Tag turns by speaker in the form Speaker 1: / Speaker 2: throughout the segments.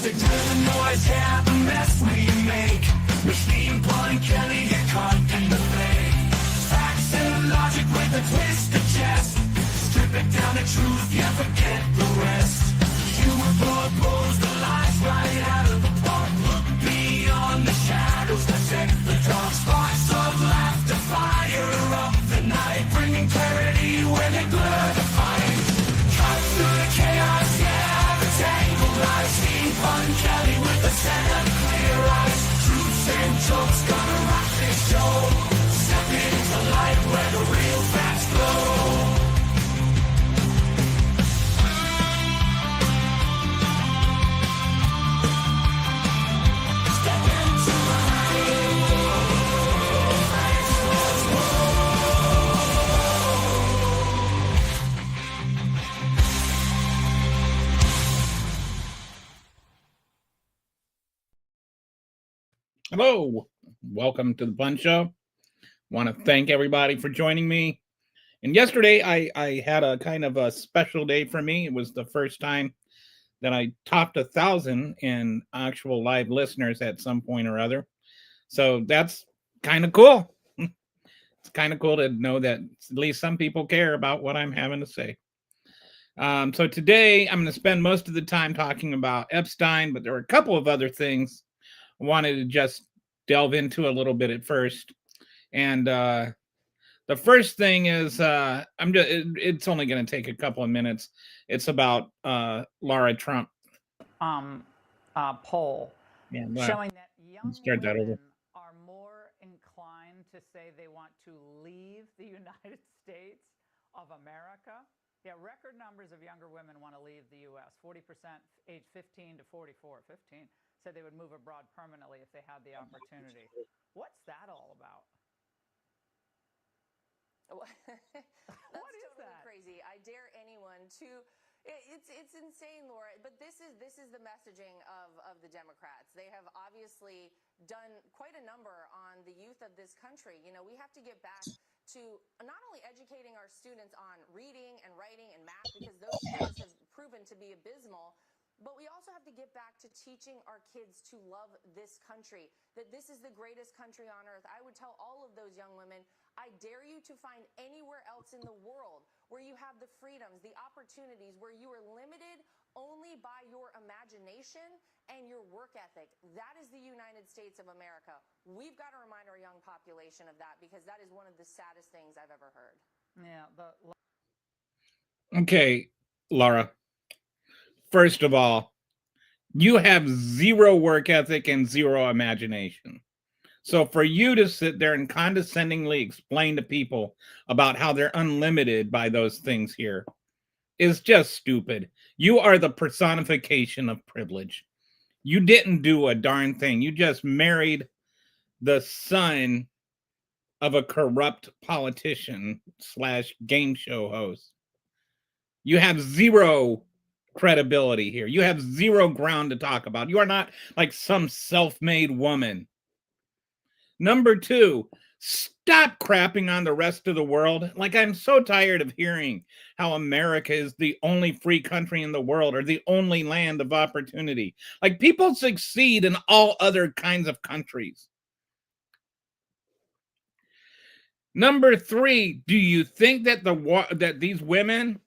Speaker 1: Sick to the noise, yeah, the mess we make. Epstein, Paul, Kelly get caught in the fake. Facts and logic with a twist of chest. Strip it down to truth, yeah, forget the rest. Humor propose the lies right out of the park. Look beyond the shadows that set the dark. Sparks of laughter fire up the night, bringing clarity where they blur the fight. Cut through the chaos, yeah, the tangled lies. Steve Pun Kelly with a set of clear eyes. Truths and jokes gonna rock this show. Step into light where the real facts glow.
Speaker 2: Hello, welcome to the Pun Show. Want to thank everybody for joining me. And yesterday I had a kind of a special day for me. It was the first time that I topped 1,000 in actual live listeners at some point or other. So that's kind of cool. It's kind of cool to know that at least some people care about what I'm having to say. So today I'm going to spend most of the time talking about Epstein, but there are a couple of other things I wanted to just delve into a little bit at first. And the first thing is it's only going to take a couple of minutes. It's about Laura Trump.
Speaker 3: Poll showing that young women are more inclined to say they want to leave the United States of America. Yeah, record numbers of younger women want to leave the U.S. 40% age 15 to 44. 15 said they would move abroad permanently if they had the opportunity. What's that all about?
Speaker 4: That's totally crazy. I dare anyone to. It's insane, Laura. But this is the messaging of the Democrats. They have obviously done quite a number on the youth of this country. You know, we have to get back to not only educating our students on reading and writing and math, because those skills have proven to be abysmal. But we also have to get back to teaching our kids to love this country, that this is the greatest country on earth. I would tell all of those young women, I dare you to find anywhere else in the world where you have the freedoms, the opportunities, where you are limited only by your imagination and your work ethic. That is the United States of America. We've got to remind our young population of that, because that is one of the saddest things I've ever heard.
Speaker 3: Yeah.
Speaker 2: Okay, Laura. First of all, you have zero work ethic and zero imagination. So for you to sit there and condescendingly explain to people about how they're unlimited by those things here is just stupid. You are the personification of privilege. You didn't do a darn thing. You just married the son of a corrupt politician / game show host. You have zero credibility here. You have zero ground to talk about. You are not like some self-made woman. Number two, stop crapping on the rest of the world. Like, I'm so tired of hearing how America is the only free country in the world or the only land of opportunity. Like, people succeed in all other kinds of countries. Number three, do you think that that these women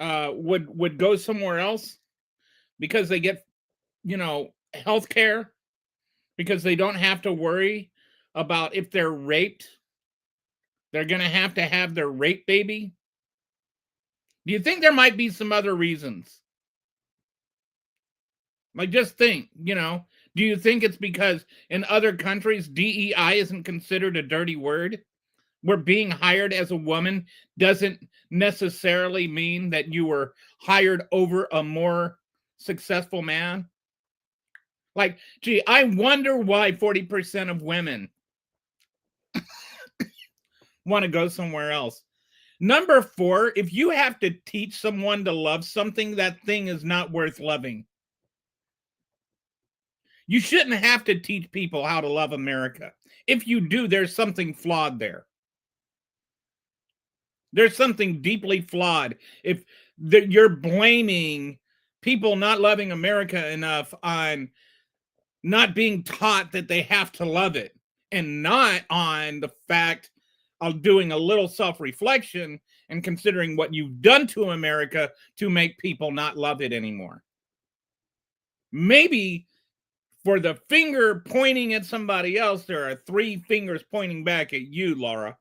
Speaker 2: would go somewhere else because they get, health care, because they don't have to worry about if they're raped, they're going to have their rape baby? Do you think there might be some other reasons? Like, just think, do you think it's because in other countries, DEI isn't considered a dirty word? Where being hired as a woman doesn't necessarily mean that you were hired over a more successful man? Like, gee, I wonder why 40% of women want to go somewhere else. Number four, if you have to teach someone to love something, that thing is not worth loving. You shouldn't have to teach people how to love America. If you do, there's something flawed there. There's something deeply flawed if you're blaming people not loving America enough on not being taught that they have to love it, and not on the fact of doing a little self-reflection and considering what you've done to America to make people not love it anymore. Maybe for the finger pointing at somebody else, there are 3 fingers pointing back at you, Laura.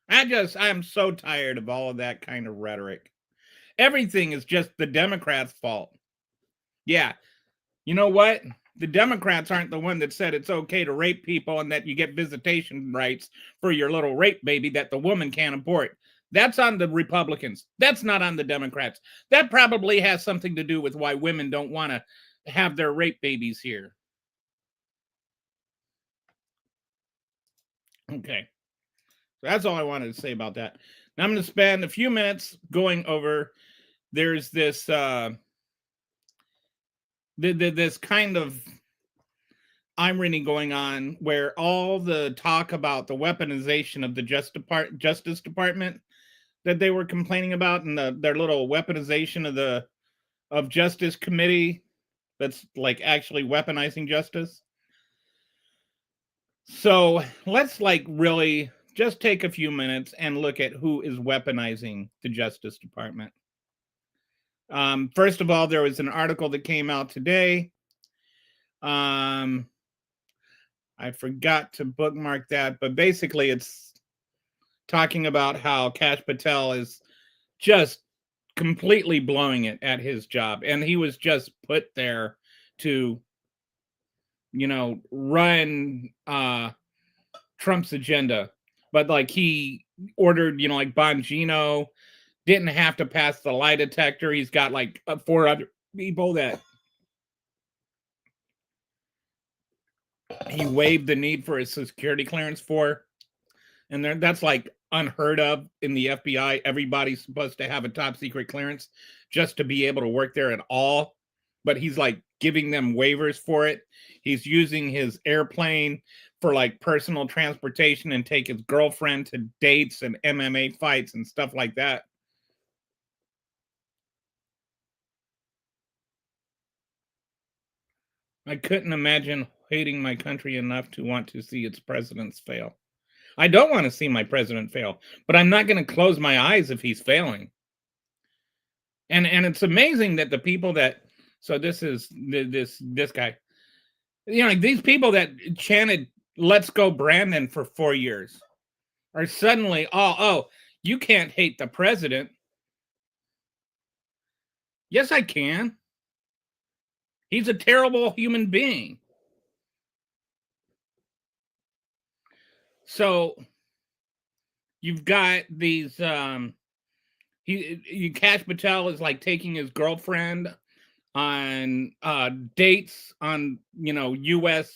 Speaker 2: I'm so tired of all of that kind of rhetoric. Everything is just the Democrats' fault. Yeah. You know what? The Democrats aren't the one that said it's okay to rape people and that you get visitation rights for your little rape baby that the woman can't abort. That's on the Republicans. That's not on the Democrats. That probably has something to do with why women don't want to have their rape babies here. Okay. So that's all I wanted to say about that. Now I'm going to spend a few minutes going over, there's this this kind of irony going on where all the talk about the weaponization of the Justice Department that they were complaining about, and their little weaponization of Justice Committee that's like actually weaponizing justice. So let's like really just take a few minutes and look at who is weaponizing the Justice Department. First of all, there was an article that came out today. I forgot to bookmark that, but basically it's talking about how Kash Patel is just completely blowing it at his job. And he was just put there to, run Trump's agenda. But like he ordered, like Bongino didn't have to pass the lie detector. He's got like 4 other people that he waived the need for a security clearance for. And that's like unheard of in the FBI. Everybody's supposed to have a top secret clearance just to be able to work there at all. But he's like giving them waivers for it. He's using his airplane for like personal transportation and take his girlfriend to dates and MMA fights and stuff like that. I couldn't imagine hating my country enough to want to see its presidents fail. I don't want to see my president fail, but I'm not going to close my eyes if he's failing. And it's amazing that the people that, so this is this guy, these people that chanted "Let's go Brandon" for 4 years are suddenly, oh, you can't hate the president. Yes, I can. He's a terrible human being. So you've got these Kash Patel is like taking his girlfriend on dates on US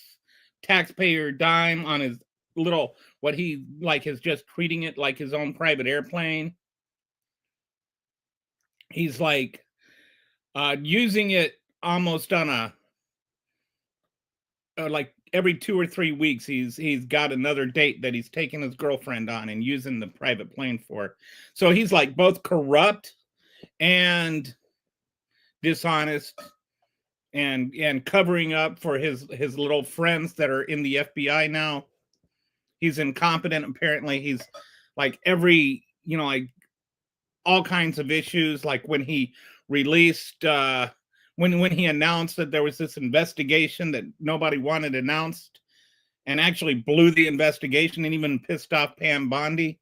Speaker 2: taxpayer dime on his little, what he like is just treating it like his own private airplane. He's like using it almost on a like every 2 or 3 weeks he's got another date that he's taking his girlfriend on and using the private plane for. So he's like both corrupt and dishonest and covering up for his little friends that are in the FBI now. He's incompetent apparently. He's like every like all kinds of issues, like when he released when he announced that there was this investigation that nobody wanted announced, and actually blew the investigation and even pissed off Pam Bondi.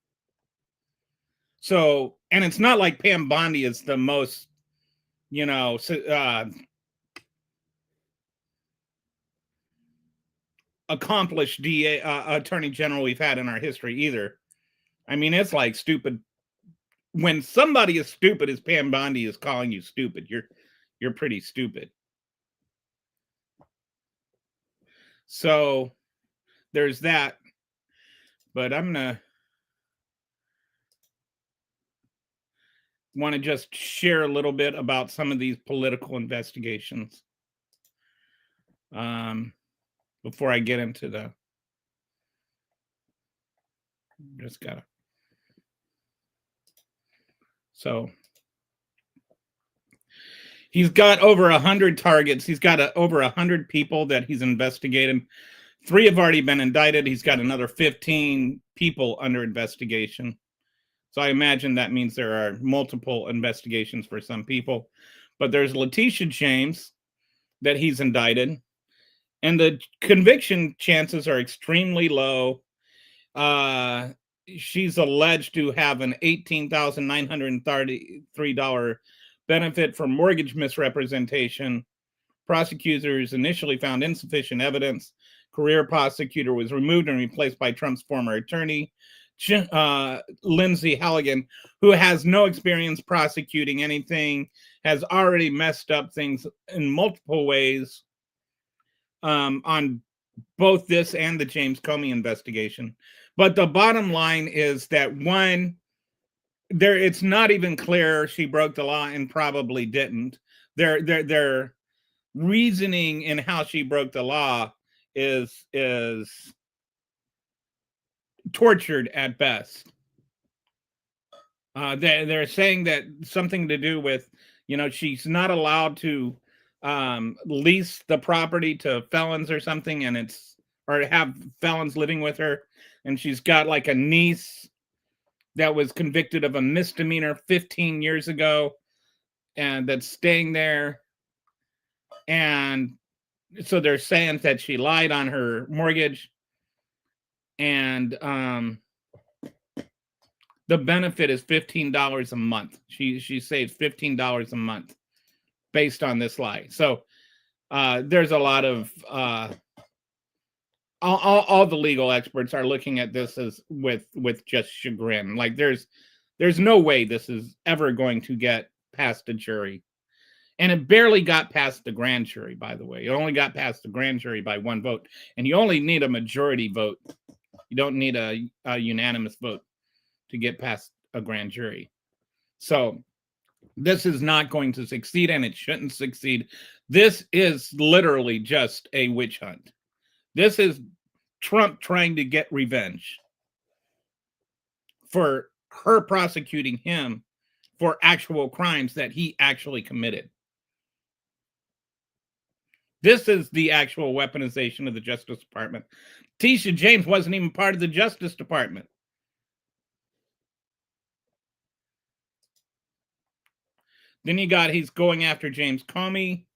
Speaker 2: So, and it's not like Pam Bondi is the most, accomplished DA attorney general we've had in our history either. I mean, it's like stupid. When somebody as stupid as Pam Bondi is calling you stupid, you're pretty stupid. So there's that. But I'm gonna want to just share a little bit about some of these political investigations before I get into the so He's got over 100 targets. He's got over 100 people that he's investigating. 3 have already been indicted. He's got another 15 people under investigation. So I imagine that means there are multiple investigations for some people. But there's Letitia James that he's indicted. And the conviction chances are extremely low. She's alleged to have an $18,933 benefit for mortgage misrepresentation. Prosecutors initially found insufficient evidence. Career prosecutor was removed and replaced by Trump's former attorney, Lindsay Halligan, who has no experience prosecuting anything, has already messed up things in multiple ways on both this and the James Comey investigation. But the bottom line is that one, it's not even clear she broke the law and probably didn't. Their reasoning in how she broke the law is tortured at best. They're saying that something to do with, she's not allowed to lease the property to felons or something, or have felons living with her, and she's got like a niece that was convicted of a misdemeanor 15 years ago and that's staying there. And so they're saying that she lied on her mortgage, and the benefit is $15 a month. She saves $15 a month based on this lie. So there's a lot of all the legal experts are looking at this as with just chagrin. Like there's no way this is ever going to get past a jury. And it barely got past the grand jury, by the way. It only got past the grand jury by 1 vote. And you only need a majority vote. You don't need a unanimous vote to get past a grand jury. So this is not going to succeed, and it shouldn't succeed. This is literally just a witch hunt. This is Trump trying to get revenge for her prosecuting him for actual crimes that he actually committed. This is the actual weaponization of the Justice Department. Letitia James wasn't even part of the Justice Department. Then he's going after James Comey,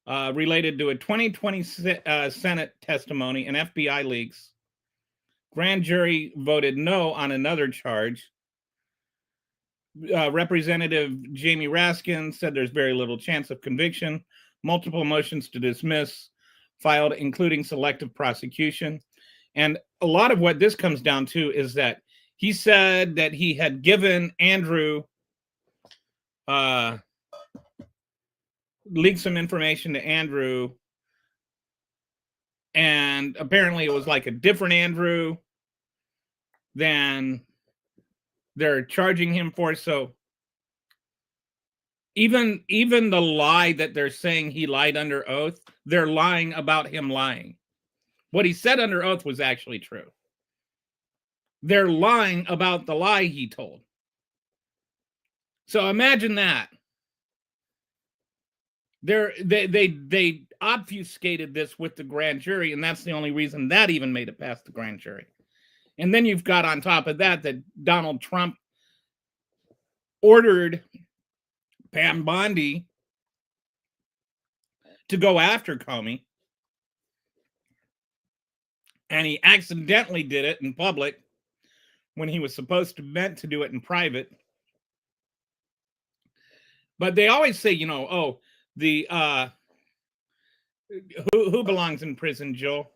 Speaker 2: related to a 2020 Senate testimony and FBI leaks. Grand jury voted no on another charge. Representative Jamie Raskin said there's very little chance of conviction. Multiple motions to dismiss filed, including selective prosecution. And a lot of what this comes down to is that he said that he had given Andrew, leaked some information to Andrew, and apparently it was like a different Andrew than they're charging him for. So even the lie that they're saying he lied under oath, they're lying about him lying. What he said under oath was actually true. They're lying about the lie he told. So imagine that. They obfuscated this with the grand jury, and that's the only reason that even made it past the grand jury. And then you've got on top of that Donald Trump ordered Pam Bondi to go after Comey, and he accidentally did it in public when he was meant to do it in private. But they always say, who belongs in prison, Joe?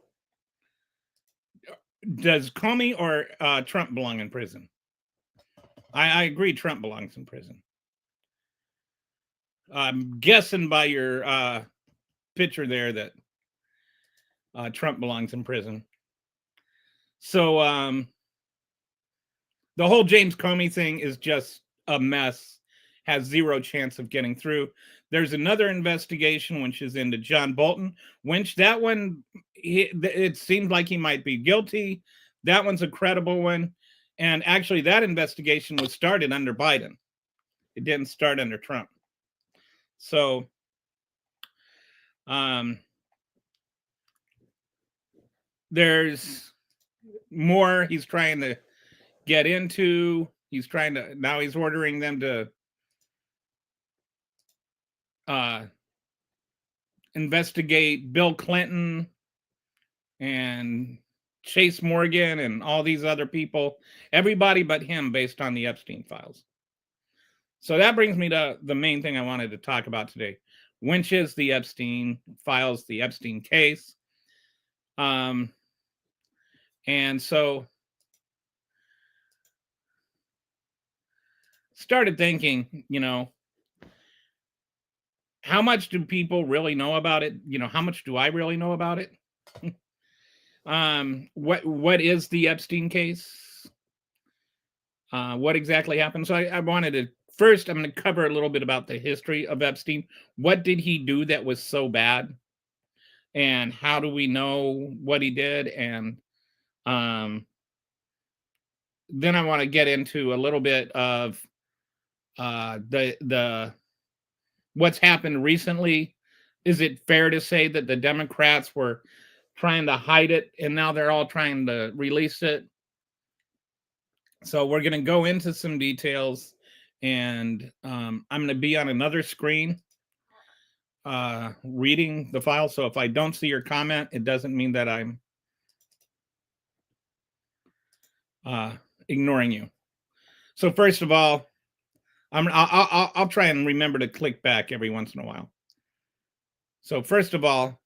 Speaker 2: Does Comey or Trump belong in prison? I agree Trump belongs in prison. I'm guessing by your picture there that Trump belongs in prison. So the whole James Comey thing is just a mess, has zero chance of getting through. There's another investigation which is into John Bolton, which that one, it seemed like he might be guilty. That one's a credible one. And actually that investigation was started under Biden. It didn't start under Trump. So, there's more he's trying to get into. Now he's ordering them to investigate Bill Clinton and Chase Morgan and all these other people, everybody but him, based on the Epstein files. So that brings me to the main thing I wanted to talk about today, which is the Epstein files, the Epstein case. And so started thinking, how much do people really know about it? How much do I really know about it? What is the Epstein case? What exactly happened? So I wanted to first, I'm going to cover a little bit about the history of Epstein. What did he do that was so bad? And how do we know what he did? And then I want to get into a little bit of the what's happened recently. Is it fair to say that the Democrats were trying to hide it and now they're all trying to release it? So we're going to go into some details, and I'm going to be on another screen reading the file. So if I don't see your comment, it doesn't mean that I'm ignoring you. So first of all, I'll try and remember to click back every once in a while. So first of all,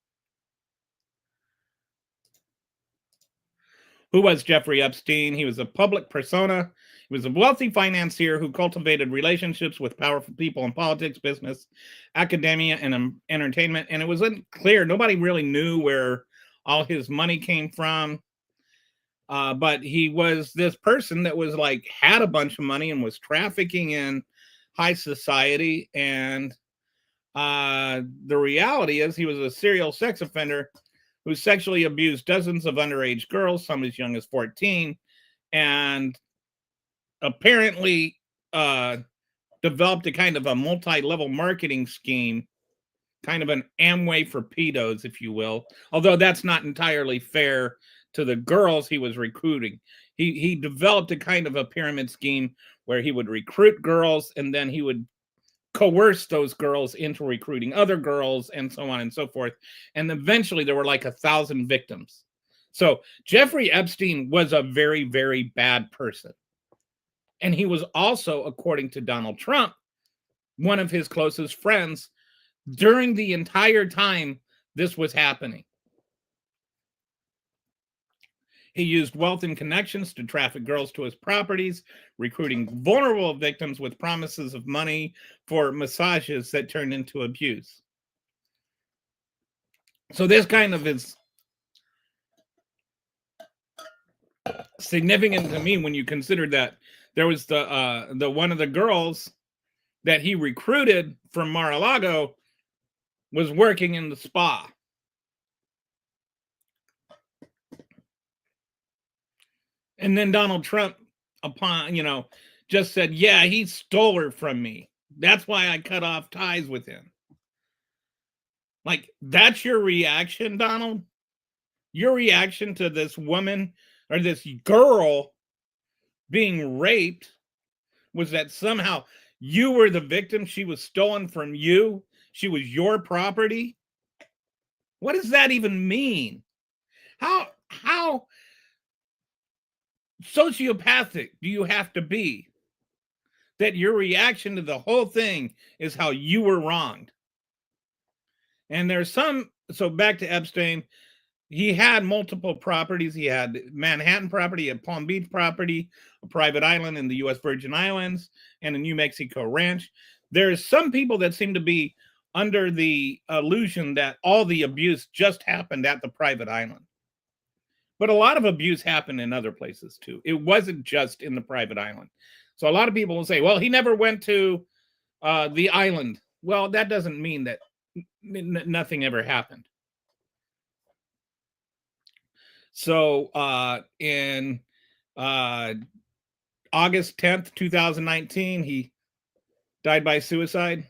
Speaker 2: who was Jeffrey Epstein? He was a public persona. He was a wealthy financier who cultivated relationships with powerful people in politics, business, academia, and entertainment. And it was unclear. Nobody really knew where all his money came from. But he was this person that was had a bunch of money and was trafficking in high society. And the reality is he was a serial sex offender who sexually abused dozens of underage girls, some as young as 14, and apparently developed a kind of a multi-level marketing scheme, kind of an Amway for pedos, if you will, although that's not entirely fair to the girls he was recruiting. He developed a kind of a pyramid scheme where he would recruit girls and then he would coerce those girls into recruiting other girls and so on and so forth. And eventually there were 1,000 victims. So Jeffrey Epstein was a very, very bad person. And he was also, according to Donald Trump, one of his closest friends during the entire time this was happening. He used wealth and connections to traffic girls to his properties, recruiting vulnerable victims with promises of money for massages that turned into abuse. So this kind of is significant to me when you consider that there was the one of the girls that he recruited from Mar-a-Lago was working in the spa. And then Donald Trump, just said, yeah, he stole her from me. That's why I cut off ties with him. That's your reaction, Donald? Your reaction to this woman or this girl being raped was that somehow you were the victim? She was stolen from you? She was your property? What does that even mean? How sociopathic do you have to be that your reaction to the whole thing is how you were wronged? And there's so back to Epstein, he had multiple properties. He had Manhattan property, a Palm Beach property, a private island in the U.S. Virgin Islands, and a New Mexico ranch. There's some people that seem to be under the illusion that all the abuse just happened at the private island. But a lot of abuse happened in other places too. It wasn't just in the private island. So a lot of people will say, well, he never went to the island. Well, that doesn't mean that nothing ever happened. So in August 10th, 2019, he died by suicide.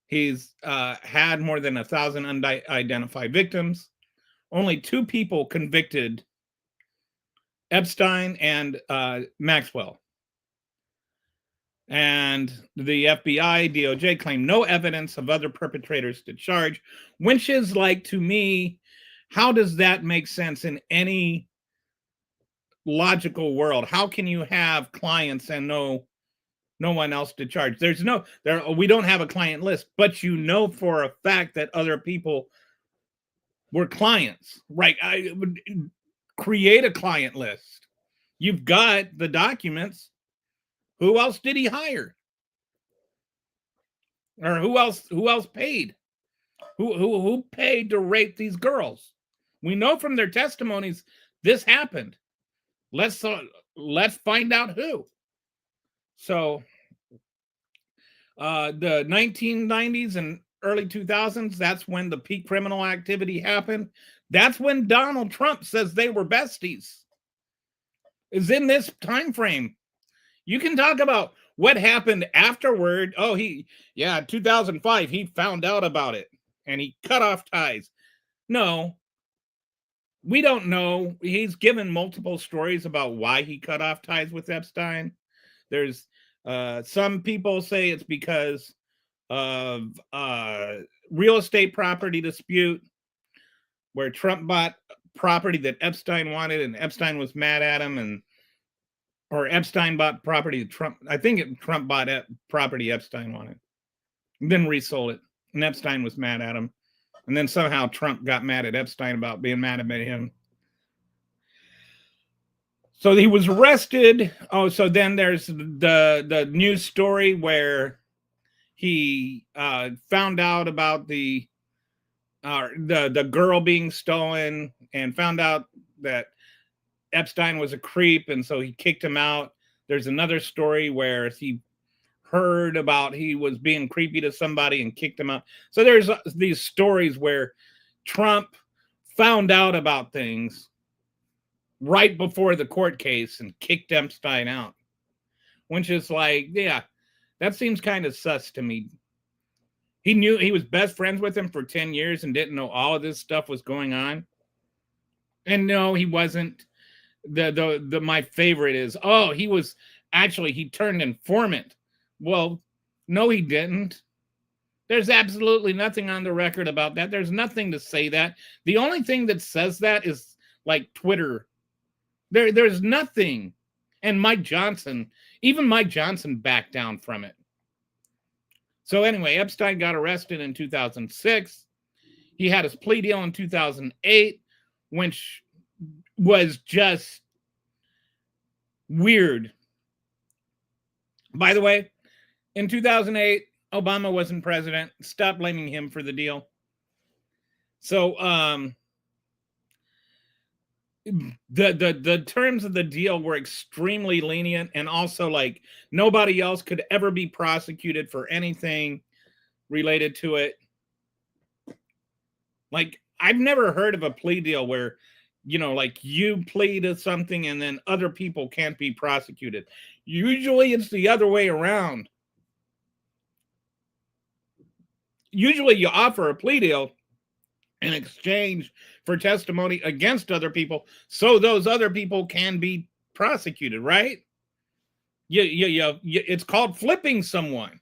Speaker 2: He's had more than 1,000 unidentified victims. Only 2 people convicted, Epstein and Maxwell. And the FBI, DOJ claimed no evidence of other perpetrators to charge, which is like, to me, how does that make sense in any logical world? How can you have clients and no one else to charge? We don't have a client list, but you know for a fact that other people were clients, right? I would create a client list. You've got the documents. Who else did he hire? Or who else paid? Who paid to rape these girls? We know from their testimonies this happened. Let's find out who. So the 1990s and early 2000s, that's when the peak criminal activity happened. That's when Donald Trump says they were besties. Is in this time frame. You can talk about what happened afterward. Oh, 2005, he found out about it and he cut off ties. No, we don't know. He's given multiple stories about why he cut off ties with Epstein. There's some people say it's because of real estate property dispute where Trump bought property that Epstein wanted and Epstein was mad at him, or Epstein bought property Trump. I think Trump bought property Epstein wanted, and then resold it, and Epstein was mad at him, and then somehow Trump got mad at Epstein about being mad at him. So he was arrested. Oh, so then there's the news story where he found out about the girl being stolen and found out that Epstein was a creep, and so he kicked him out. There's another story where he heard about he was being creepy to somebody and kicked him out. So there's these stories where Trump found out about things right before the court case and kicked Epstein out, which is like, yeah, that seems kind of sus to me. He knew he was best friends with him for 10 years and didn't know all of this stuff was going on. And no, he wasn't. My favorite is, he turned informant. Well, no, he didn't. There's absolutely nothing on the record about that. There's nothing to say that. The only thing that says that is like Twitter. There's nothing. And even Mike Johnson backed down from it. So anyway, Epstein got arrested in 2006. He had his plea deal in 2008, which was just weird. By the way, in 2008, Obama wasn't president. Stop blaming him for the deal. So the terms of the deal were extremely lenient, and also like nobody else could ever be prosecuted for anything related to it. Like, I've never heard of a plea deal where, like you plead to something and then other people can't be prosecuted. Usually it's the other way around. Usually you offer a plea deal in exchange for testimony against other people so those other people can be prosecuted, right? It's called flipping someone.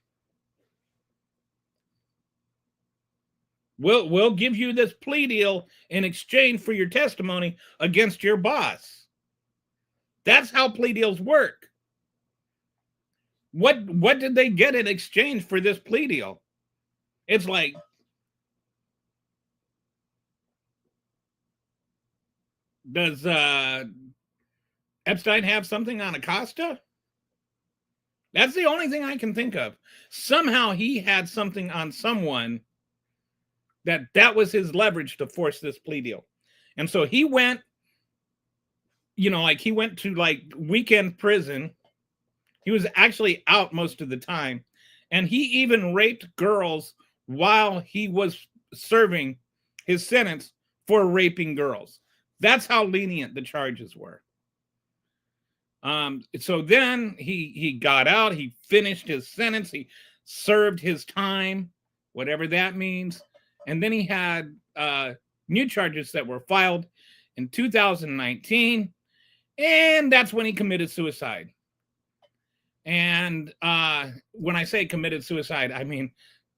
Speaker 2: We'll give you this plea deal in exchange for your testimony against your boss. That's how plea deals work. What did they get in exchange for this plea deal? It's like, does Epstein have something on Acosta? That's the only thing I can think of. Somehow he had something on someone that was his leverage to force this plea deal. And so he went, he went to like weekend prison. He was actually out most of the time. And he even raped girls while he was serving his sentence for raping girls. That's how lenient the charges were. So then he got out, he finished his sentence, he served his time whatever that means. And then he had new charges that were filed in 2019, and that's when he committed suicide. And when I say committed suicide, I mean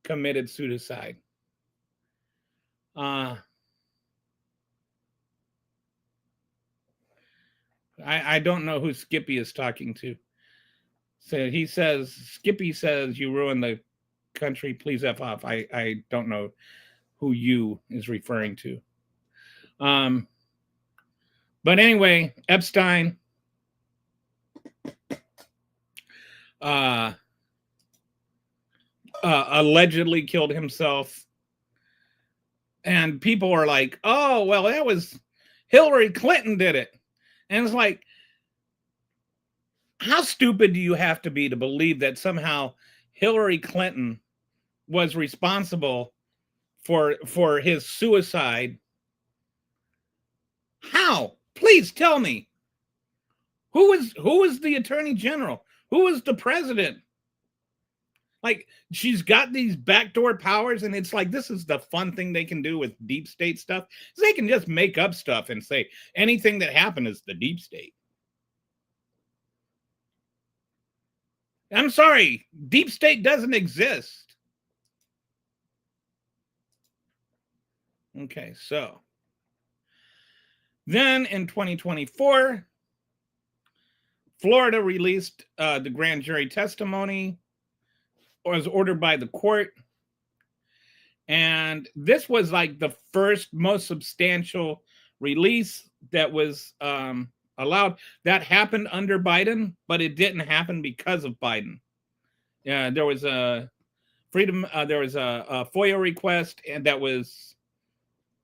Speaker 2: committed suicide. I don't know who Skippy is talking to. So he says, Skippy says, you ruined the country, please F off. I don't know who you is referring to. But anyway, Epstein allegedly killed himself. And people are like, oh, well, that was Hillary Clinton did it. And it's like, how stupid do you have to be to believe that somehow Hillary Clinton was responsible for his suicide? How? Please tell me. Who is the attorney general? Who is the president? Like, she's got these backdoor powers, and it's like, this is the fun thing they can do with deep state stuff. They can just make up stuff and say anything that happened is the deep state. I'm sorry, deep state doesn't exist. Okay, so then in 2024, Florida released the grand jury testimony, was ordered by the court. And this was like the first most substantial release that was allowed. That happened under Biden, but it didn't happen because of Biden. Yeah, there was a there was a FOIA request, and that was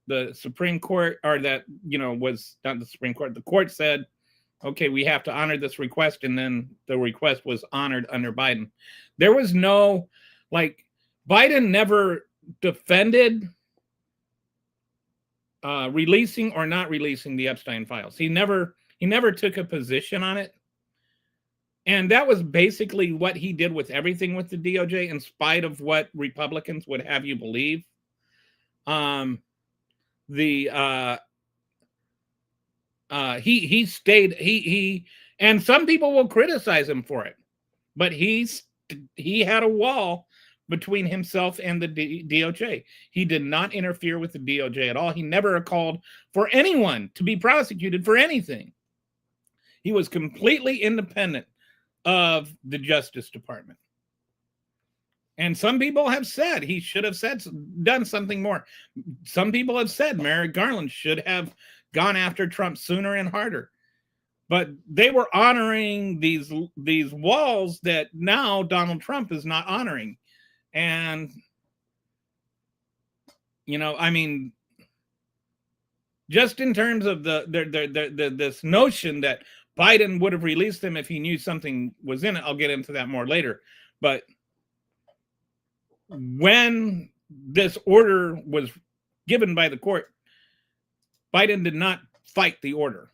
Speaker 2: the Supreme Court, or that, was not the Supreme Court. The court said, okay, we have to honor this request, and then the request was honored under Biden. There was no, Biden never defended releasing or not releasing the Epstein files. He never took a position on it. And that was basically what he did with everything with the DOJ, in spite of what Republicans would have you believe. He stayed, and some people will criticize him for it, but he had a wall between himself and the DOJ. He did not interfere with the DOJ at all. He never called for anyone to be prosecuted for anything. He was completely independent of the Justice Department. And some people have said he should have done something more. Some people have said Merrick Garland should have gone after Trump sooner and harder. But they were honoring these walls that now Donald Trump is not honoring. And, just in terms of this notion that Biden would have released them if he knew something was in it. I'll get into that more later. But when this order was given by the court, Biden did not fight the order.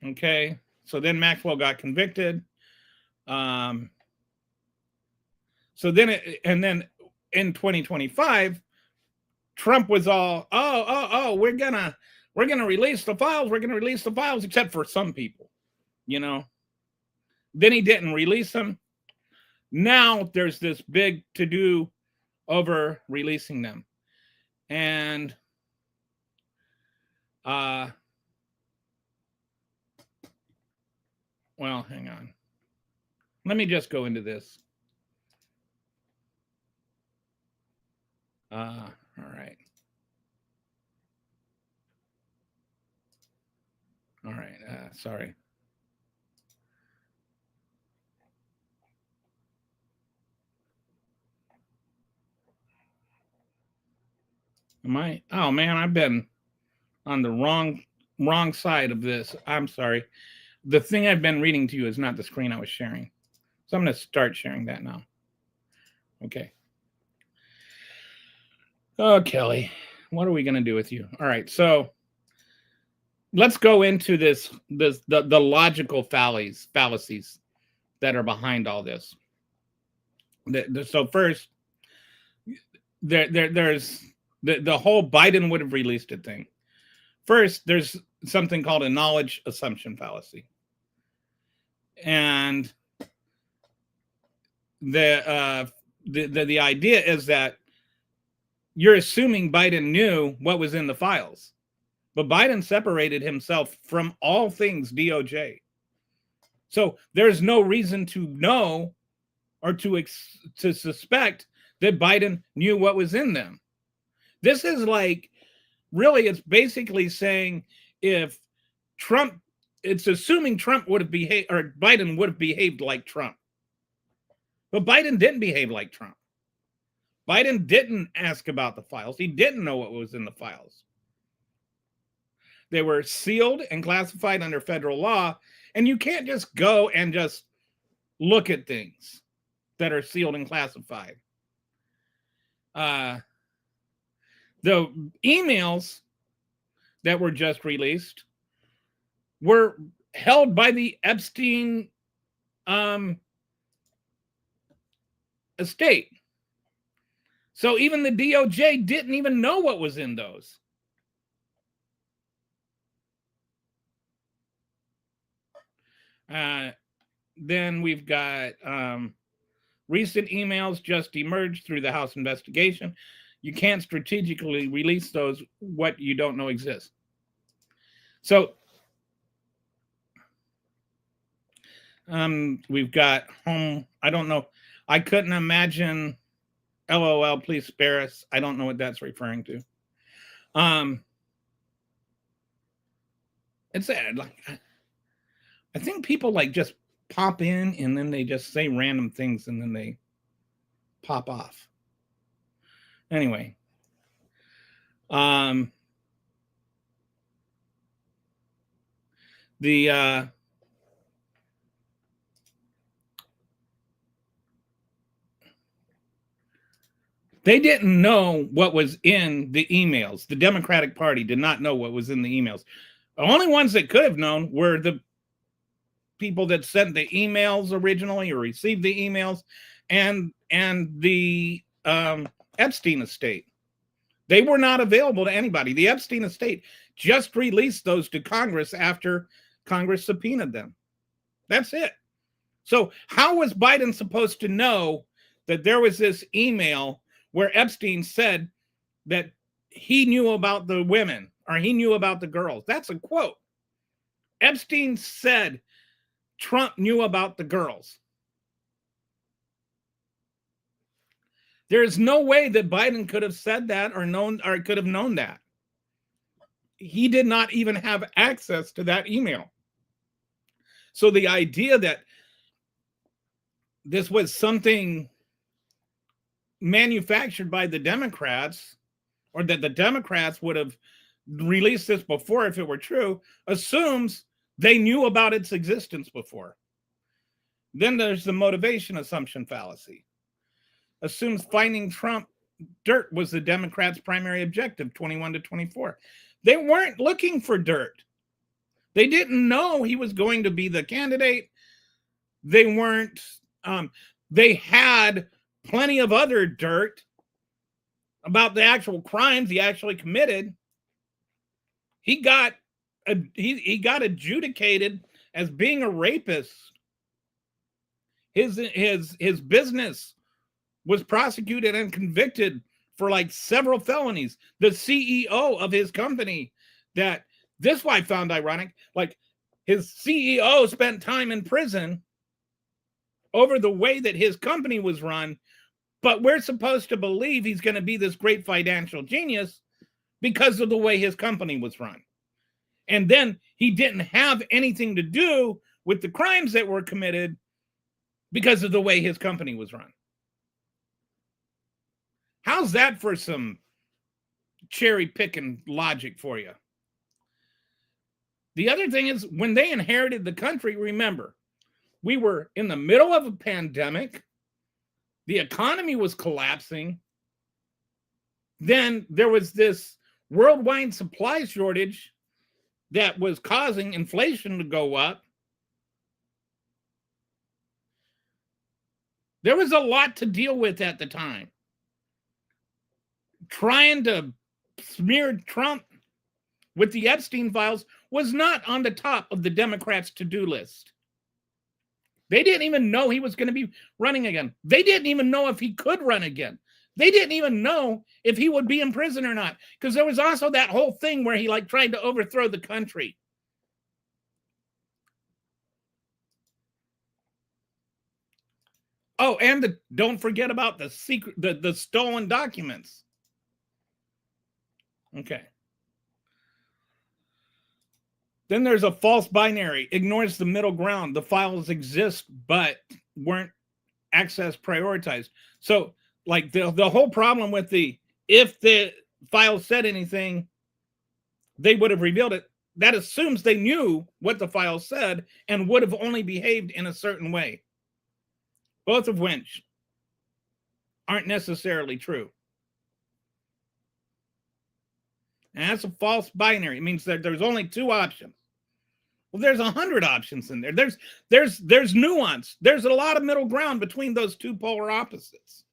Speaker 2: Okay, so then Maxwell got convicted. So then, and then in 2025, Trump was all, we're gonna release the files. We're gonna release the files, except for some people, Then he didn't release them. Now there's this big to-do over releasing them, and well, hang on. Let me just go into this. All right. All right. Sorry. Oh man, I've been on the wrong side of this. I'm sorry. The thing I've been reading to you is not the screen I was sharing. So I'm going to start sharing that now. Okay. Oh, Kelly, what are we going to do with you? All right. So let's go into the logical fallacies that are behind all this. So first, there's the whole Biden would have released it thing. First, there's something called a knowledge assumption fallacy. And the idea is that you're assuming Biden knew what was in the files. But Biden separated himself from all things DOJ. So there's no reason to know or to suspect that Biden knew what was in them. This is like, really, it's basically saying if Trump, it's assuming Trump would have behaved, or Biden would have behaved like Trump. But Biden didn't behave like Trump. Biden didn't ask about the files. He didn't know what was in the files. They were sealed and classified under federal law, and you can't just go and just look at things that are sealed and classified. The emails that were just released were held by the Epstein estate. So even the DOJ didn't even know what was in those. Then we've got recent emails just emerged through the House investigation. You can't strategically release those what you don't know exists. So we've got home. I don't know. I couldn't imagine. LOL, please spare us. I don't know what that's referring to. It's like, I think people like just pop in and then they just say random things and then they pop off. Anyway, they didn't know what was in the emails. The Democratic Party did not know what was in the emails. The only ones that could have known were the people that sent the emails originally or received the emails, and the Epstein estate. They were not available to anybody. The Epstein estate just released those to Congress after Congress subpoenaed them. That's it. So how was Biden supposed to know that there was this email where Epstein said that he knew about the women or he knew about the girls? That's a quote. Epstein said Trump knew about the girls. There's no way that Biden could have said that or could have known that. He did not even have access to that email. So the idea that this was something manufactured by the Democrats, or that the Democrats would have released this before if it were true, assumes they knew about its existence before. Then there's the motivation assumption fallacy. Assumes finding Trump dirt was the Democrats' primary objective, 21 to 24. They weren't looking for dirt. They didn't know he was going to be the candidate. They weren't, they had plenty of other dirt about the actual crimes he actually committed. He got adjudicated as being a rapist. His business was prosecuted and convicted for like several felonies. The CEO of his company, this I found ironic, like his CEO spent time in prison over the way that his company was run, but we're supposed to believe he's going to be this great financial genius because of the way his company was run. And then he didn't have anything to do with the crimes that were committed because of the way his company was run. How's that for some cherry picking logic for you? The other thing is, when they inherited the country, remember, we were in the middle of a pandemic. The economy was collapsing. Then there was this worldwide supply shortage that was causing inflation to go up. There was a lot to deal with at the time. trying to smear Trump with the Epstein files was not on the top of the Democrats' to-do list. They didn't even know he was going to be running again. They didn't even know if he could run again. They didn't even know if he would be in prison or not, because there was also that whole thing where he like tried to overthrow the country. Oh, and don't forget about the secret, the stolen documents. Okay. Then there's a false binary, ignores the middle ground. The files exist, but weren't access prioritized. So like the whole problem with if the files said anything, they would have revealed it. That assumes they knew what the file said and would have only behaved in a certain way. Both of which aren't necessarily true. And that's a false binary. It means that there's only two options. Well, there's 100 options in there. There's nuance. There's a lot of middle ground between those two polar opposites.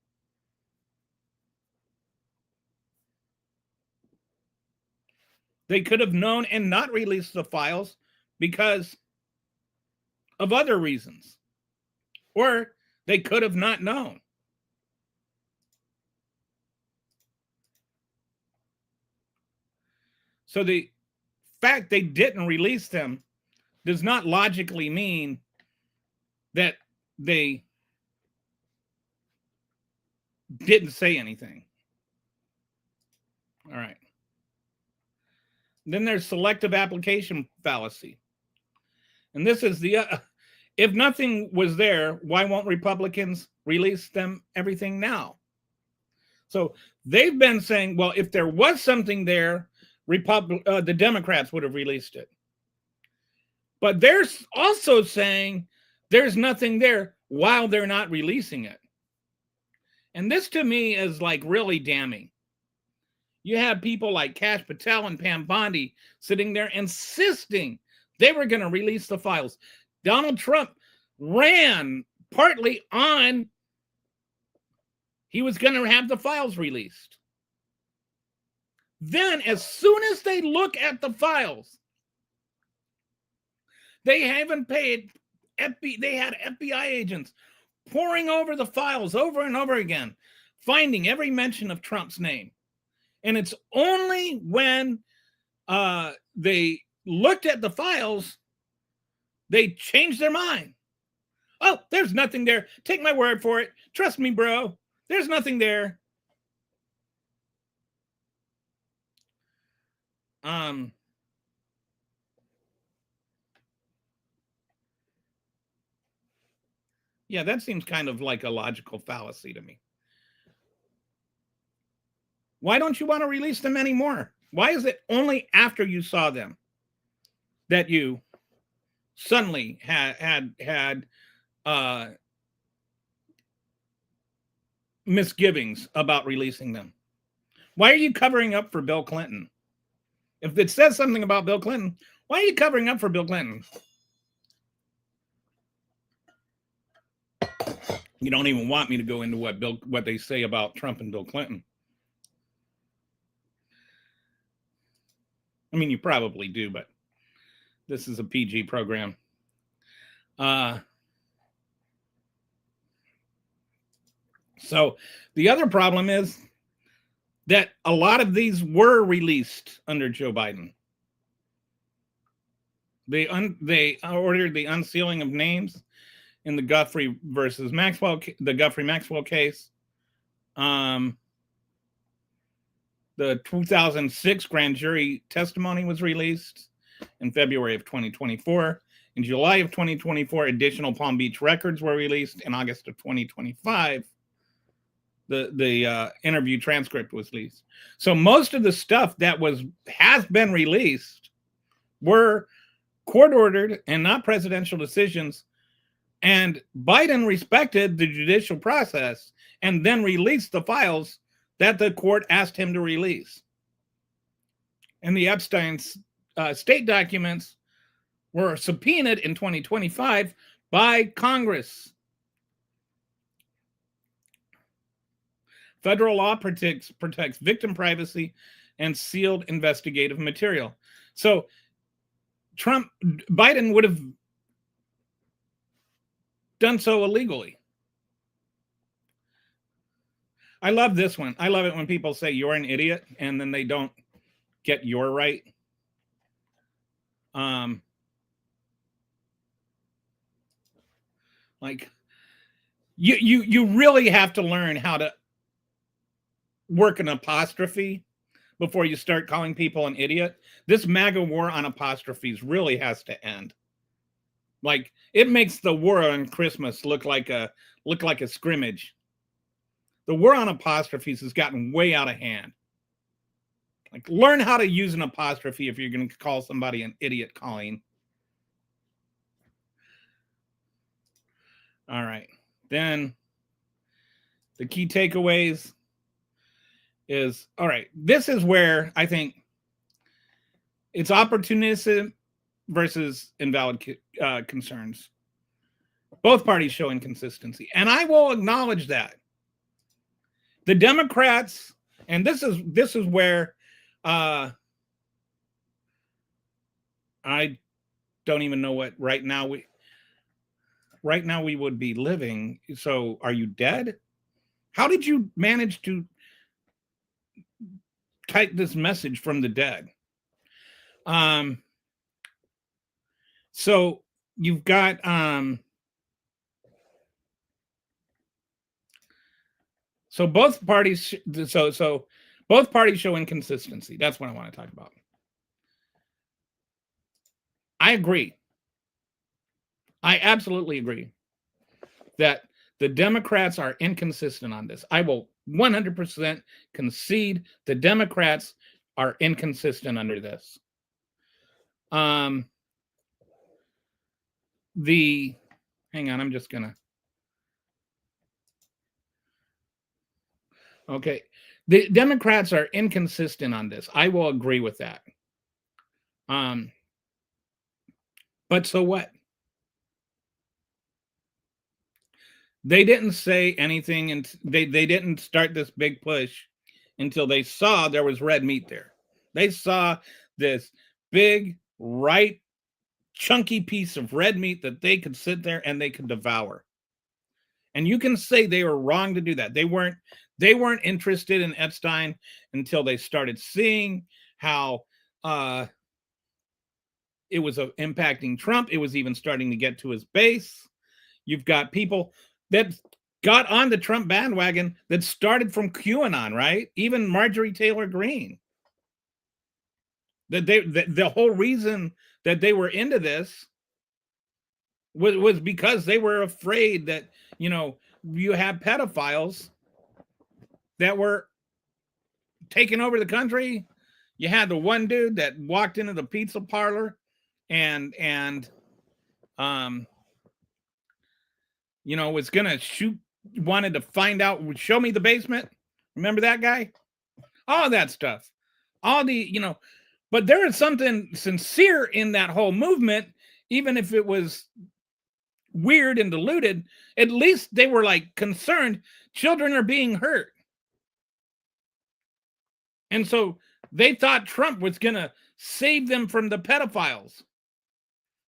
Speaker 2: They could have known and not released the files because of other reasons. Or they could have not known. So the fact they didn't release them does not logically mean that they didn't say anything. All right. Then there's selective application fallacy. And this is if nothing was there, why won't Republicans release everything now? So they've been saying, well, if there was something there, the Democrats would have released it. But they're also saying there's nothing there while they're not releasing it. And this to me is like really damning. You have people like Kash Patel and Pam Bondi sitting there insisting they were going to release the files. Donald Trump ran partly on he was going to have the files released. Then, as soon as they look at the files, they haven't paid. They had FBI agents poring over the files over and over again, finding every mention of Trump's name. And it's only when they looked at the files, they changed their mind. Oh, there's nothing there. Take my word for it. Trust me, bro. There's nothing there. Yeah, that seems kind of like a logical fallacy to me. Why don't you want to release them anymore? Why is it only after you saw them that you suddenly had misgivings about releasing them? Why are you covering up for Bill Clinton? If it says something about Bill Clinton, why are you covering up for Bill Clinton? You don't even want me to go into what they say about Trump and Bill Clinton. I mean, you probably do, but this is a PG program. So the other problem is that a lot of these were released under Joe Biden. They ordered the unsealing of names in the Guthrie versus Maxwell, the Guthrie Maxwell case. The 2006 grand jury testimony was released in February of 2024. In July of 2024, additional Palm Beach records were released. In August of 2025, the interview transcript was released. So most of the stuff that has been released were court-ordered and not presidential decisions. And Biden respected the judicial process and then released the files that the court asked him to release. And the Epstein state documents were subpoenaed in 2025 by Congress. Federal law protects victim privacy and sealed investigative material. So Biden would have done so illegally. I love this one. I love it when people say you're an idiot and then they don't get your right. Like you really have to learn how to work an apostrophe before you start calling people an idiot. This MAGA war on apostrophes really has to end. Like, it makes the war on Christmas look like a scrimmage. The war on apostrophes has gotten way out of hand. Like, learn how to use an apostrophe if you're going to call somebody an idiot, Colleen. All right. Then the key takeaways is, all right, this is where I think it's opportunism versus invalid concerns. Both parties show inconsistency, and I will acknowledge that. The Democrats, and this is where I don't even know what right now we would be living. So are you dead? How did you manage to type this message from the dead? So you've got so both parties both parties show inconsistency. That's what I want to talk about. I agree. I absolutely agree that the Democrats are inconsistent on this. I will 100% concede the Democrats are inconsistent under this. Hang on, I'm just gonna. Okay, the Democrats are inconsistent on this. I will agree with that. But so what? They didn't say anything, and they didn't start this big push until they saw there was red meat there. They saw this big, ripe, chunky piece of red meat that they could sit there and they could devour. And you can say they were wrong to do that. They weren't interested in Epstein until they started seeing how it was impacting Trump. It was even starting to get to his base. You've got people that got on the Trump bandwagon that started from QAnon, right? Even Marjorie Taylor Greene. The whole reason that they were into this was because they were afraid that, you know, you have pedophiles that were taking over the country. You had the one dude that walked into the pizza parlor and you know, was gonna shoot, wanted to find out, show me the basement. Remember that guy? All that stuff. All the, you know, but there is something sincere in that whole movement, even if it was weird and diluted. At least they were like concerned children are being hurt. And so they thought Trump was gonna save them from the pedophiles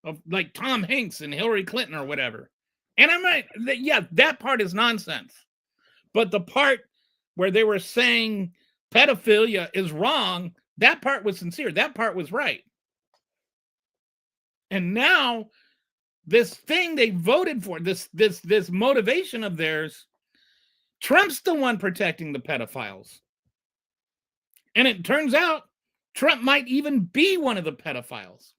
Speaker 2: of like Tom Hanks and Hillary Clinton or whatever. And I'm right, yeah, that part is nonsense. But the part where they were saying pedophilia is wrong, that part was sincere. That part was right. And now this thing they voted for, this motivation of theirs, Trump's the one protecting the pedophiles. And it turns out Trump might even be one of the pedophiles.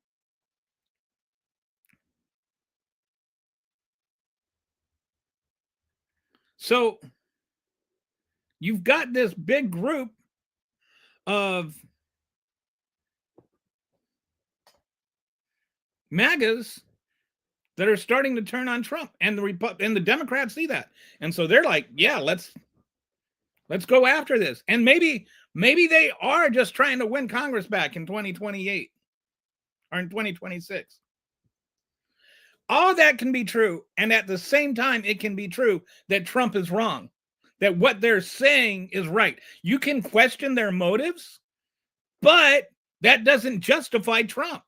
Speaker 2: So you've got this big group of MAGAs that are starting to turn on Trump, and the Democrats see that, and so they're like, "Yeah, let's go after this." And maybe they are just trying to win Congress back in 2028 or in 2026. All that can be true, and at the same time, it can be true that Trump is wrong. that what they're saying is right. You can question their motives, but that doesn't justify Trump.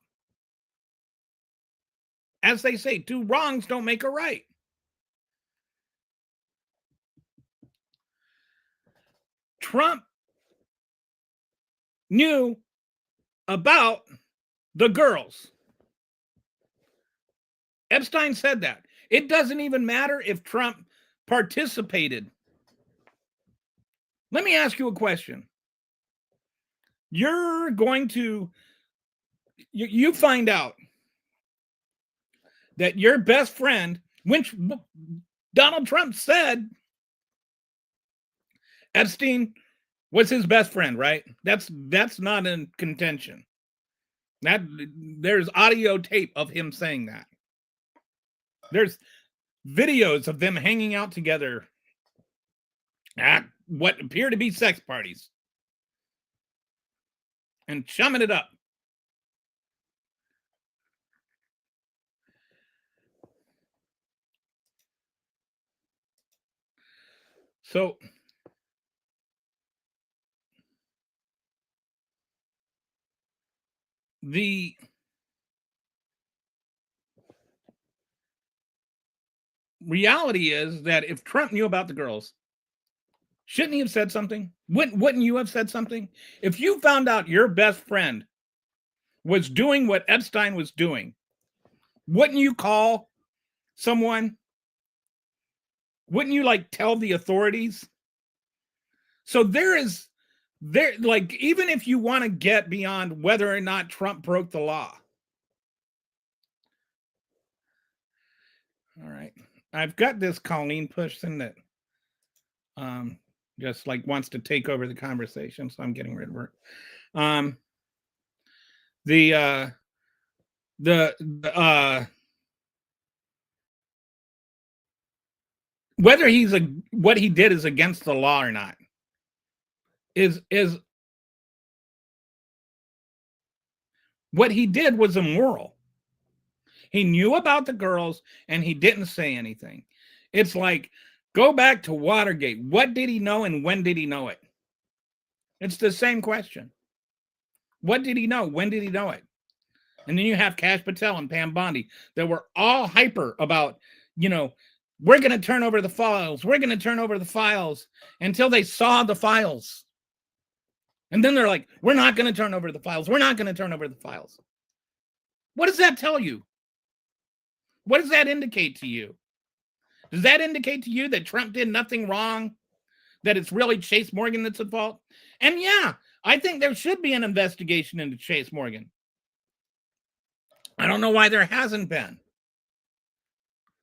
Speaker 2: As they say, two wrongs don't make a right. Trump knew about the girls. Epstein said that. It doesn't even matter if Trump participated. Let me ask you a question. You're going to, you find out that your best friend, which Donald Trump said Epstein was his best friend, right? That's not in contention. That there's audio tape of him saying that. There's videos of them hanging out together at what appear to be sex parties and chumming it up. So the reality is that if Trump knew about the girls, shouldn't he have said something? Wouldn't you have said something? If you found out your best friend was doing what Epstein was doing, wouldn't you call someone? Wouldn't you like tell the authorities? So there, like, even if you want to get beyond whether or not Trump broke the law. All right. I've got this Colleen person that just like wants to take over the conversation, so I'm getting rid of her. Whether what he did is against the law or not is what he did was immoral. He knew about the girls and he didn't say anything. It's like, go back to Watergate. What did he know and when did he know it? It's the same question. What did he know? When did he know it? And then you have Kash Patel and Pam Bondi that were all hyper about, we're going to turn over the files. We're going to turn over the files until they saw the files. And then they're like, we're not going to turn over the files. We're not going to turn over the files. What does that tell you? What does that indicate to you? Does that indicate to you that Trump did nothing wrong? That it's really Chase Morgan that's at fault? And yeah, I think there should be an investigation into Chase Morgan. I don't know why there hasn't been.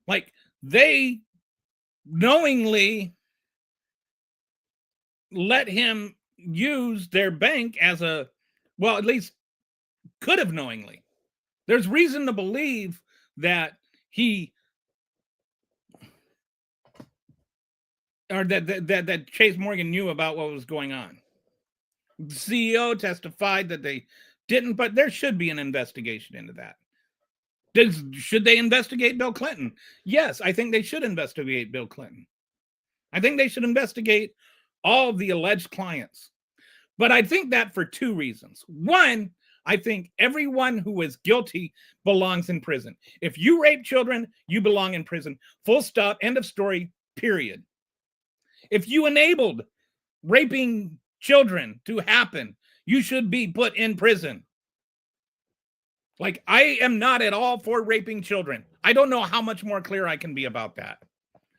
Speaker 2: Like, they knowingly let him use their bank as at least could have knowingly. There's reason to believe that that Chase Morgan knew about what was going on. The CEO testified that they didn't, but there should be an investigation into that. Should they investigate Bill Clinton? Yes, I think they should investigate Bill Clinton. I think they should investigate all of the alleged clients. But I think that for two reasons. One, I think everyone who is guilty belongs in prison. If you rape children, you belong in prison. Full stop, end of story, period. If you enabled raping children to happen, you should be put in prison. Like, I am not at all for raping children. I don't know how much more clear I can be about that.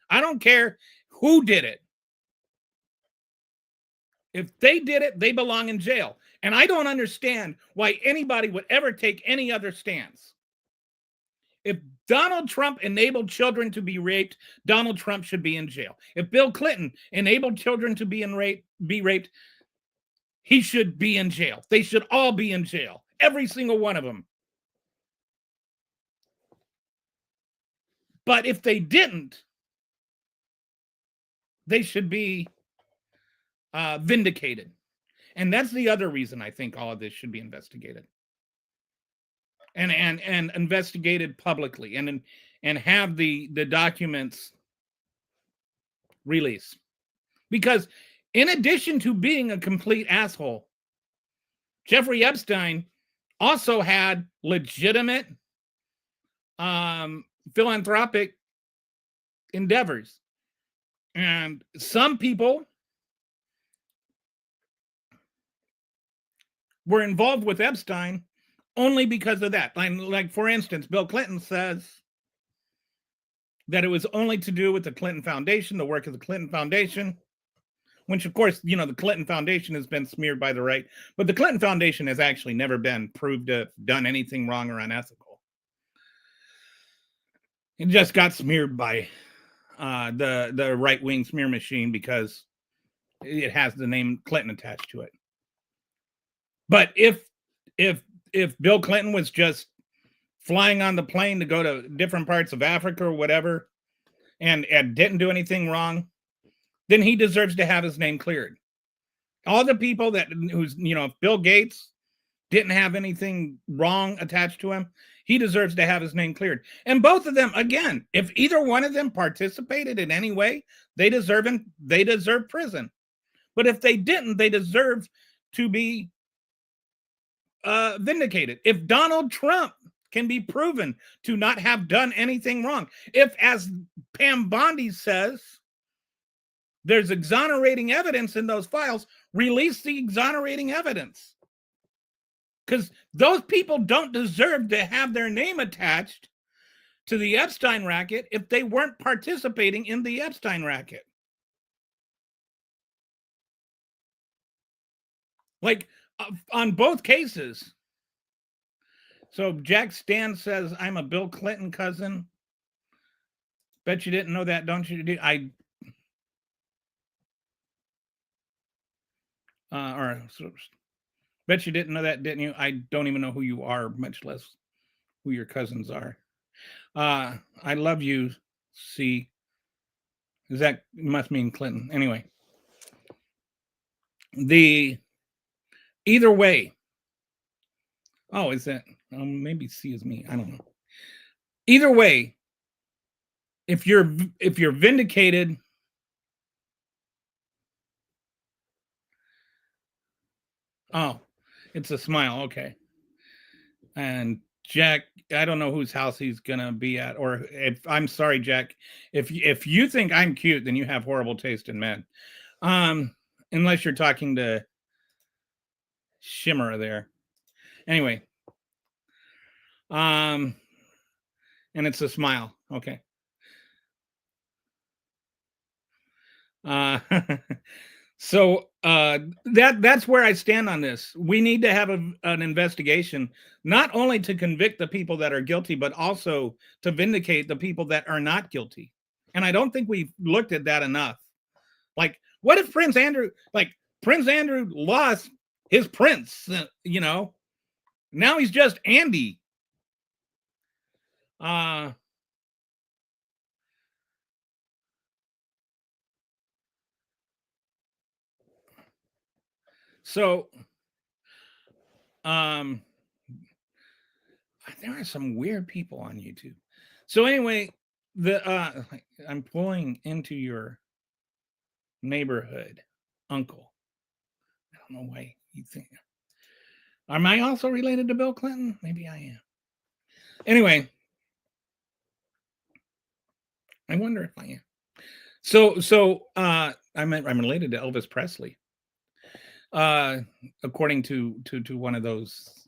Speaker 2: I don't care who did it. If they did it, they belong in jail. And I don't understand why anybody would ever take any other stance. If Donald Trump enabled children to be raped, Donald Trump should be in jail. If Bill Clinton enabled children to be raped, he should be in jail. They should all be in jail. Every single one of them. But if they didn't, they should be vindicated. And that's the other reason I think all of this should be investigated. And investigated publicly and have the documents released. Because in addition to being a complete asshole, Jeffrey Epstein also had legitimate philanthropic endeavors. And some people were involved with Epstein only because of that. Like, for instance, Bill Clinton says that it was only to do with the Clinton Foundation, the work of the Clinton Foundation, which, of course, you know, the Clinton Foundation has been smeared by the right, but the Clinton Foundation has actually never been proved to have done anything wrong or unethical. It just got smeared by the right-wing smear machine because it has the name Clinton attached to it. But if Bill Clinton was just flying on the plane to go to different parts of Africa or whatever, and didn't do anything wrong, then he deserves to have his name cleared. All the people who's, you know, if Bill Gates didn't have anything wrong attached to him, he deserves to have his name cleared. And both of them, again, if either one of them participated in any way, they deserve prison. But if they didn't, they deserve to be vindicated. If Donald Trump can be proven to not have done anything wrong, if, as Pam Bondi says, there's exonerating evidence in those files, release the exonerating evidence. Because those people don't deserve to have their name attached to the Epstein racket if they weren't participating in the Epstein racket. Like, on both cases. So Jack Stan says, I'm a Bill Clinton cousin. Bet you didn't know that, don't you? Bet you didn't know that, didn't you? I don't even know who you are, much less who your cousins are. I love you, C. That must mean Clinton. Anyway. Either way. Oh, is that? Maybe C is me. I don't know. Either way, if you're vindicated, oh, it's a smile. Okay. And Jack, I don't know whose house he's gonna be at, or if I'm sorry, Jack, if you think I'm cute, then you have horrible taste in men. Unless you're talking to Shimmer there. Anyway. And it's a smile. Okay. So that's where I stand on this. We need to have an investigation, not only to convict the people that are guilty, but also to vindicate the people that are not guilty. And I don't think we've looked at that enough. Like, what if Prince Andrew lost his prince, you know? Now he's just Andy. So, there are some weird people on YouTube. So anyway, I'm pulling into your neighborhood, uncle. I don't know why you think. Am I also related to Bill Clinton? Maybe I am. Anyway, I wonder if I am. So I'm related to Elvis Presley. According to one of those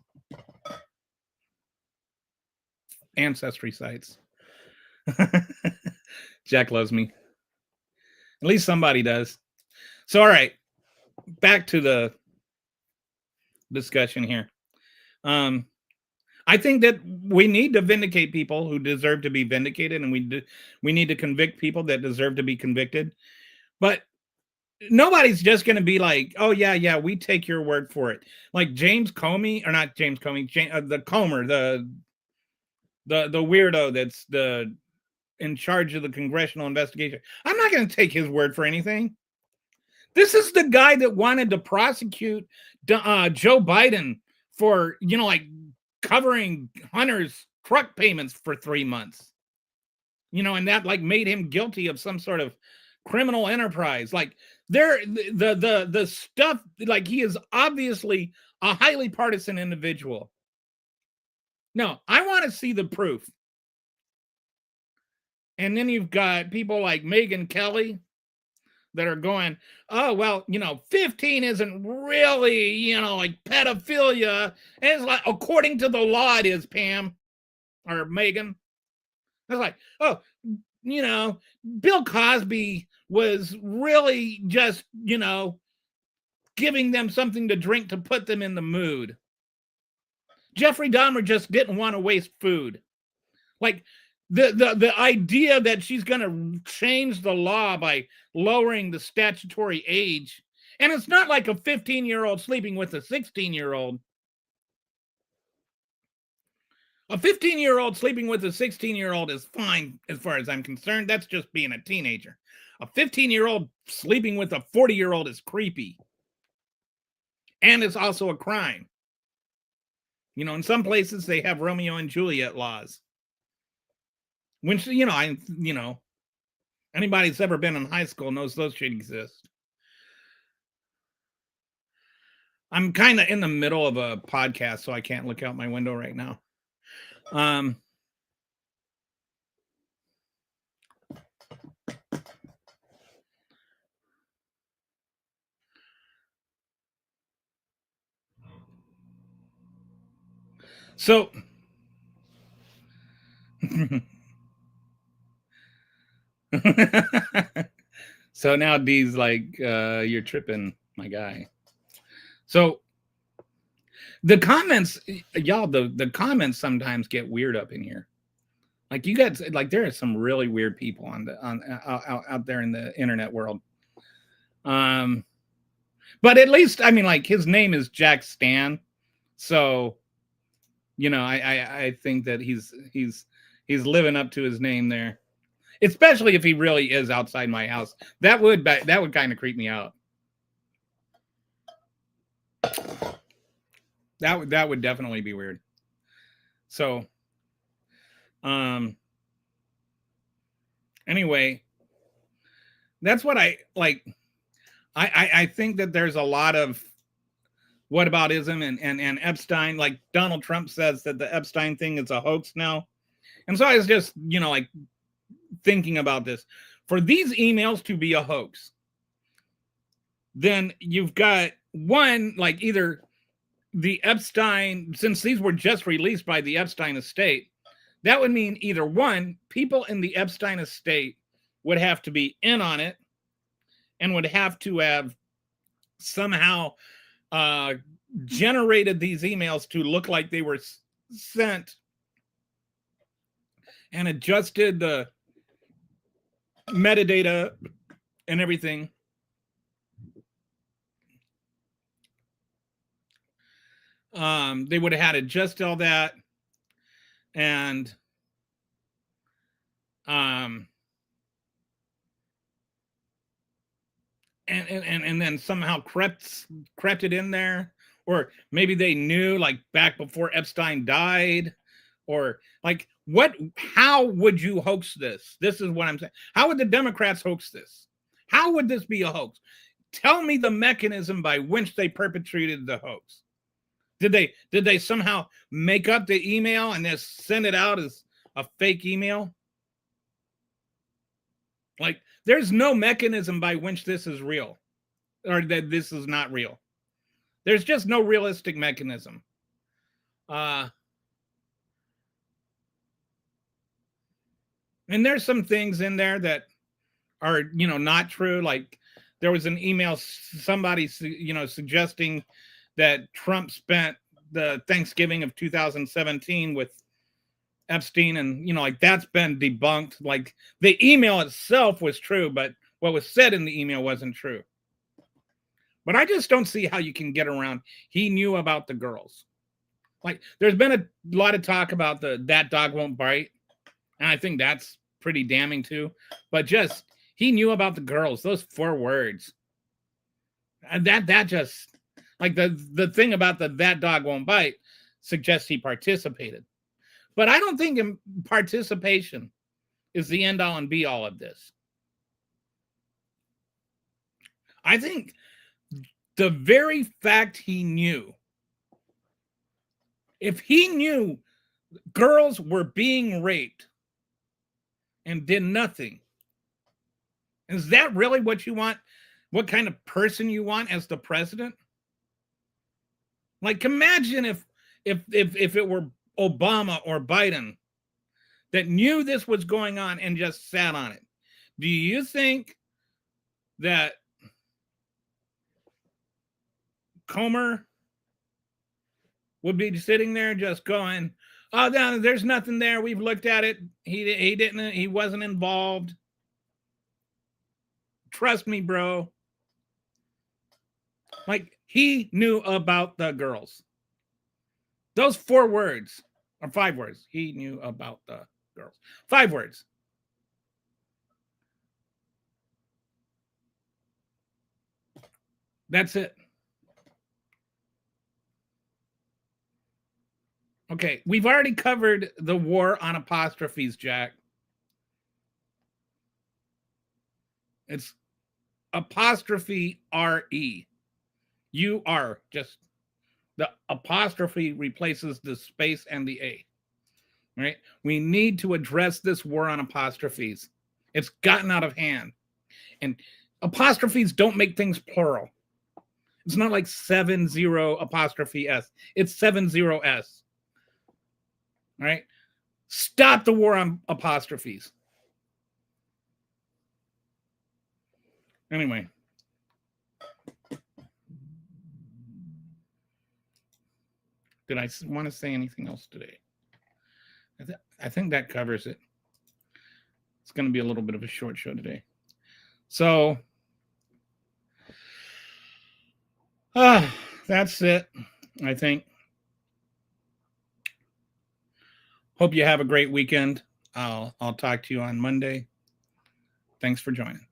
Speaker 2: ancestry sites. Jack loves me. At least somebody does. So, all right, back to the discussion here. I think that we need to vindicate people who deserve to be vindicated, and we need to convict people that deserve to be convicted. But nobody's just going to be like, oh, yeah, we take your word for it. Like James Comey, or not James Comey, the Comer, the weirdo that's in charge of the congressional investigation. I'm not going to take his word for anything. This is the guy that wanted to prosecute Joe Biden for, like covering Hunter's truck payments for 3 months. And that like made him guilty of some sort of criminal enterprise. Like the stuff, like he is obviously a highly partisan individual. No, I want to see the proof. And then you've got people like Megyn Kelly that are going, oh, well, 15 isn't really, like pedophilia. And it's like, according to the law, it is, Pam or Megan. It's like, oh, Bill Cosby was really just, giving them something to drink to put them in the mood. Jeffrey Dahmer just didn't want to waste food. Like, the idea that she's going to change the law by lowering the statutory age, and it's not like a 15-year-old sleeping with a 16-year-old. A 15-year-old sleeping with a 16-year-old is fine as far as I'm concerned. That's just being a teenager. A 15-year-old sleeping with a 40-year-old is creepy. And it's also a crime. In some places they have Romeo and Juliet laws. Which, anybody that's ever been in high school knows those should exist. I'm kind of in the middle of a podcast, so I can't look out my window right now. So so now Dee's like, you're tripping, my guy. So the comments, y'all, the comments sometimes get weird up in here. Like, you guys, like, there are some really weird people out there in the internet world. But at least, I mean, like, his name is Jack Stan, so I think that he's living up to his name there. Especially if he really is outside my house. That would kind of creep me out. That would definitely be weird. So, anyway, that's what I like. I think that there's a lot of whataboutism and Epstein. Like, Donald Trump says that the Epstein thing is a hoax now. And so I was just, like, thinking about this. For these emails to be a hoax, then you've got one, like, either the Epstein, since these were just released by the Epstein estate, that would mean either one, people in the Epstein estate would have to be in on it and would have to have somehow generated these emails to look like they were sent and adjusted the metadata and everything. They would have had to adjust all that, and then somehow crept it in there, or maybe they knew, like, back before Epstein died, or like, how would you hoax this? This is what I'm saying. How would the Democrats hoax this? How would this be a hoax? Tell me the mechanism by which they perpetrated the hoax. Did they somehow make up the email and just send it out as a fake email? Like, there's no mechanism by which this is real, or that this is not real. There's just no realistic mechanism. And there's some things in there that are, not true. Like, there was an email, somebody, suggesting that Trump spent the Thanksgiving of 2017 with Epstein, and, like, that's been debunked. Like, the email itself was true, but what was said in the email wasn't true. But I just don't see how you can get around. He knew about the girls. Like, there's been a lot of talk about that dog won't bite, and I think that's pretty damning too. But just, he knew about the girls. Those 4 words. And that just, like, the thing about that dog won't bite suggests he participated. But I don't think participation is the end all and be all of this. I think the very fact he knew, if he knew girls were being raped and did nothing, is that really what you want? What kind of person you want as the president? Like, imagine if it were Obama or Biden that knew this was going on and just sat on it. Do you think that Comer would be sitting there just going, "Oh, no, there's nothing there. We've looked at it. He wasn't involved. Trust me, bro." Like, he knew about the girls. Those 4 words, or 5 words. He knew about the girls. 5 words. That's it. Okay, we've already covered the war on apostrophes, Jack. It's apostrophe R-E. You are just, the apostrophe replaces the space and the A. Right? We need to address this war on apostrophes. It's gotten out of hand. And apostrophes don't make things plural. It's not like 70 apostrophe S. It's 70S. All right? Stop the war on apostrophes. Anyway. Did I want to say anything else today? I think that covers it. It's going to be a little bit of a short show today. So, that's it, I think. Hope you have a great weekend. I'll talk to you on Monday. Thanks for joining.